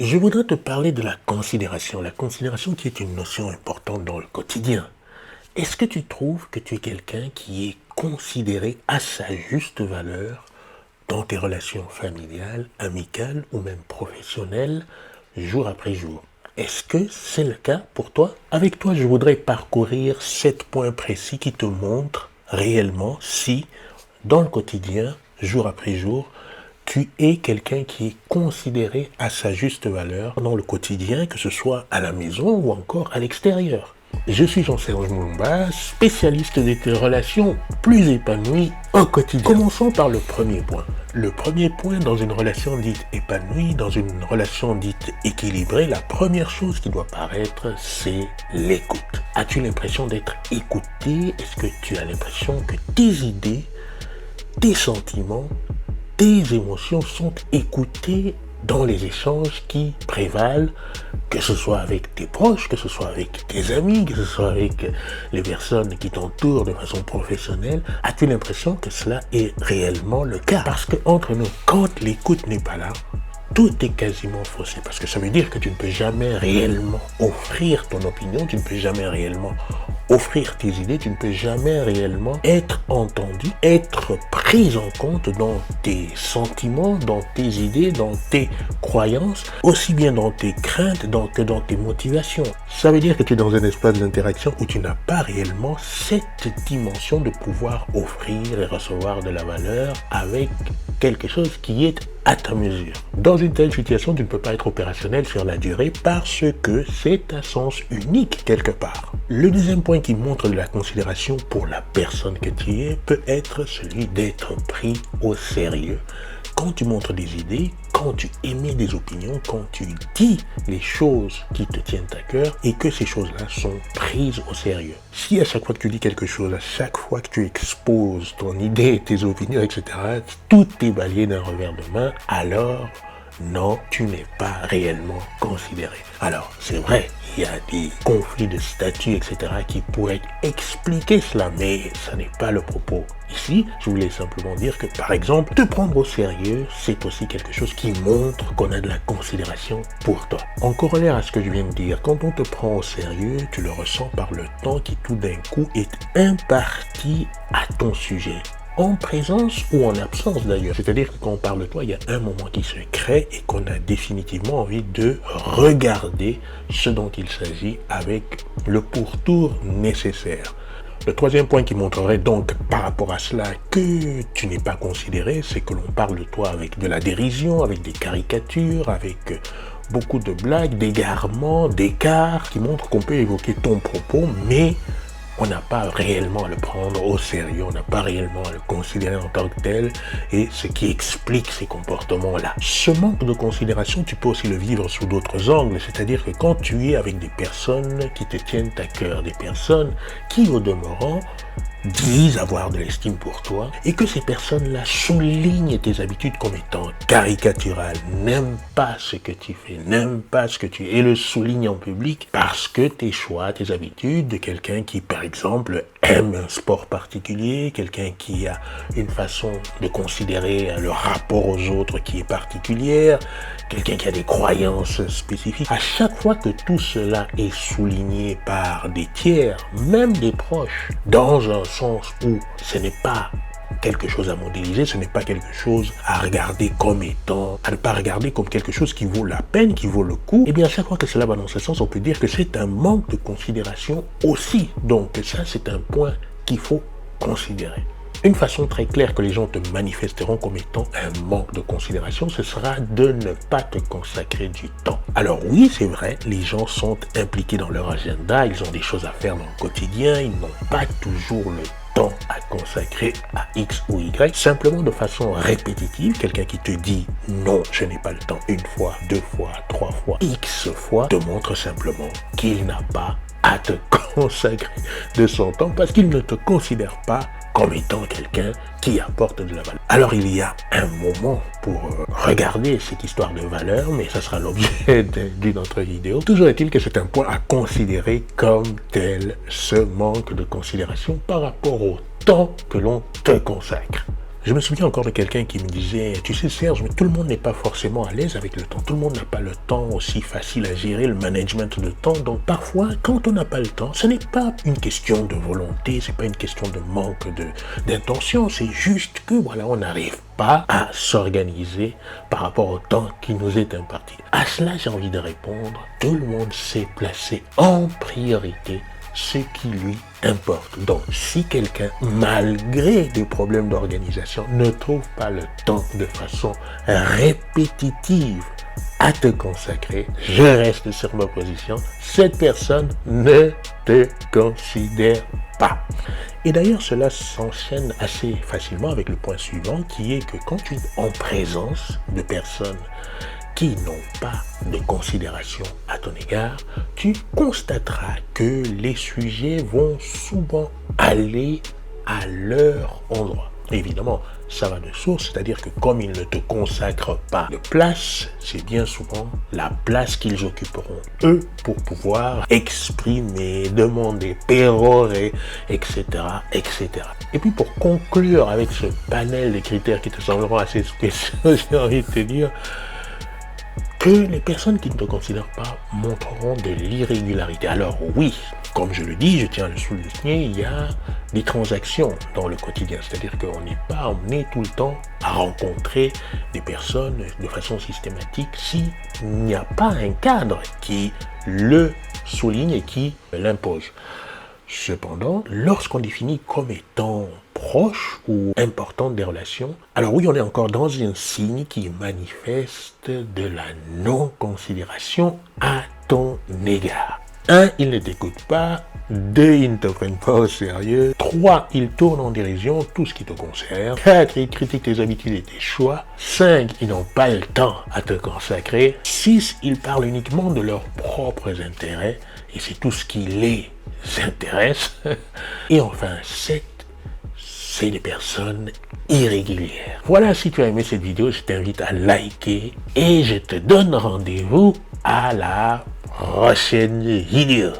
Je voudrais te parler de la considération qui est une notion importante dans le quotidien. Est-ce que tu trouves que tu es quelqu'un qui est considéré à sa juste valeur dans tes relations familiales, amicales ou même professionnelles, jour après jour? Est-ce que c'est le cas pour toi? Avec toi, je voudrais parcourir 7 points précis qui te montrent réellement si, dans le quotidien, jour après jour, tu es quelqu'un qui est considéré à sa juste valeur dans le quotidien, que ce soit à la maison ou encore à l'extérieur. Je suis Jean-Serge Moulomba, spécialiste des relations plus épanouies au quotidien. Commençons par le premier point. Le premier point dans une relation dite épanouie, dans une relation dite équilibrée, la première chose qui doit paraître, c'est l'écoute. As-tu l'impression d'être écouté? Est-ce que tu as l'impression que tes idées, tes sentiments, tes émotions sont écoutées dans les échanges qui prévalent, que ce soit avec tes proches, que ce soit avec tes amis, que ce soit avec les personnes qui t'entourent de façon professionnelle? As-tu l'impression que cela est réellement le cas? Parce que entre nous, quand l'écoute n'est pas là, tout est quasiment faussé, parce que ça veut dire que tu ne peux jamais réellement offrir ton opinion, tu ne peux jamais réellement offrir tes idées, tu ne peux jamais réellement être entendu, être pris en compte dans tes sentiments, dans tes idées, dans tes croyances, aussi bien dans tes craintes que dans tes motivations. Ça veut dire que tu es dans un espace d'interaction où tu n'as pas réellement cette dimension de pouvoir offrir et recevoir de la valeur avec quelque chose qui est à ta mesure. Dans une telle situation, tu ne peux pas être opérationnel sur la durée parce que c'est un sens unique quelque part. Le deuxième point qui montre de la considération pour la personne que tu es peut être celui d'être pris au sérieux. Quand tu montres des idées, quand tu émets des opinions, quand tu dis les choses qui te tiennent à cœur et que ces choses-là sont prises au sérieux. Si à chaque fois que tu dis quelque chose, à chaque fois que tu exposes ton idée, tes opinions, etc., tout est balayé d'un revers de main, alors non, tu n'es pas réellement considéré. Alors, c'est vrai, il y a des conflits de statut, etc. qui pourraient expliquer cela, mais ça n'est pas le propos. Ici, je voulais simplement dire que, par exemple, te prendre au sérieux, c'est aussi quelque chose qui montre qu'on a de la considération pour toi. En corollaire à ce que je viens de dire, quand on te prend au sérieux, tu le ressens par le temps qui tout d'un coup est imparti à ton sujet. En présence ou en absence d'ailleurs. C'est-à-dire que quand on parle de toi, il y a un moment qui se crée et qu'on a définitivement envie de regarder ce dont il s'agit avec le pourtour nécessaire. Le troisième point qui montrerait donc par rapport à cela que tu n'es pas considéré, c'est que l'on parle de toi avec de la dérision, avec des caricatures, avec beaucoup de blagues, d'égarements, d'écarts qui montrent qu'on peut évoquer ton propos, mais on n'a pas réellement à le prendre au sérieux, on n'a pas réellement à le considérer en tant que tel, et ce qui explique ces comportements-là. Ce manque de considération, tu peux aussi le vivre sous d'autres angles, c'est-à-dire que quand tu es avec des personnes qui te tiennent à cœur, des personnes qui, au demeurant, disent avoir de l'estime pour toi, et que ces personnes-là soulignent tes habitudes comme étant caricaturales, n'aiment pas ce que tu fais, n'aiment pas ce que tu es, et le soulignent en public parce que tes choix, tes habitudes de quelqu'un qui, par exemple, aime un sport particulier, quelqu'un qui a une façon de considérer le rapport aux autres qui est particulière, quelqu'un qui a des croyances spécifiques. À chaque fois que tout cela est souligné par des tiers, même des proches, dans un sens où ce n'est pas quelque chose à modéliser, ce n'est pas quelque chose à regarder comme étant, à ne pas regarder comme quelque chose qui vaut la peine, qui vaut le coup, et bien à chaque fois que cela va dans ce sens, on peut dire que c'est un manque de considération aussi. Donc ça, c'est un point qu'il faut considérer. Une façon très claire que les gens te manifesteront comme étant un manque de considération, ce sera de ne pas te consacrer du temps. Alors oui, c'est vrai, les gens sont impliqués dans leur agenda, ils ont des choses à faire dans le quotidien, ils n'ont pas toujours le temps à consacrer à X ou Y, simplement de façon répétitive. Quelqu'un qui te dit non, je n'ai pas le temps une fois, deux fois, trois fois, X fois, te montre simplement qu'il n'a pas à te consacrer de son temps parce qu'il ne te considère pas comme étant quelqu'un qui apporte de la valeur. Alors il y a un moment pour regarder cette histoire de valeur, mais ça sera l'objet d'une autre vidéo. Toujours est-il que c'est un point à considérer comme tel, ce manque de considération par rapport au temps que l'on te consacre. Je me souviens encore de quelqu'un qui me disait, tu sais Serge, mais tout le monde n'est pas forcément à l'aise avec le temps. Tout le monde n'a pas le temps aussi facile à gérer, le management de temps. Donc parfois, quand on n'a pas le temps, ce n'est pas une question de volonté, c'est pas une question de manque d'intention, c'est juste que voilà, on n'arrive pas à s'organiser par rapport au temps qui nous est imparti. À cela, j'ai envie de répondre, tout le monde sait placer en priorité ce qui lui importe. Donc, si quelqu'un, malgré des problèmes d'organisation, ne trouve pas le temps de façon répétitive à te consacrer, je reste sur ma position, cette personne ne te considère pas. Et d'ailleurs, cela s'enchaîne assez facilement avec le point suivant, qui est que quand tu es en présence de personnes qui n'ont pas de considération à ton égard, tu constateras que les sujets vont souvent aller à leur endroit. Évidemment, ça va de source, c'est-à-dire que comme ils ne te consacrent pas de place, c'est bien souvent la place qu'ils occuperont, eux, pour pouvoir exprimer, demander, pérorer, etc., etc. Et puis pour conclure avec ce panel de critères qui te sembleront assez spéciaux, j'ai envie de te dire que les personnes qui ne te considèrent pas montreront de l'irrégularité. Alors oui, comme je le dis, je tiens à le souligner, il y a des transactions dans le quotidien. C'est-à-dire qu'on n'est pas emmené tout le temps à rencontrer des personnes de façon systématique s'il n'y a pas un cadre qui le souligne et qui l'impose. Cependant, lorsqu'on définit comme étant proche ou importante des relations, alors oui, on est encore dans un signe qui manifeste de la non-considération à ton égard. 1, ils ne t'écoutent pas. 2, ils ne te prennent pas au sérieux. 3, ils tournent en dérision tout ce qui te concerne. 4, ils critiquent tes habitudes et tes choix. 5, ils n'ont pas le temps à te consacrer. 6, ils parlent uniquement de leurs propres intérêts et c'est tout ce qui les intéresse. Et enfin, 7, c'est des personnes irrégulières. Voilà, si tu as aimé cette vidéo, je t'invite à liker et je te donne rendez-vous à la prochaine vidéo.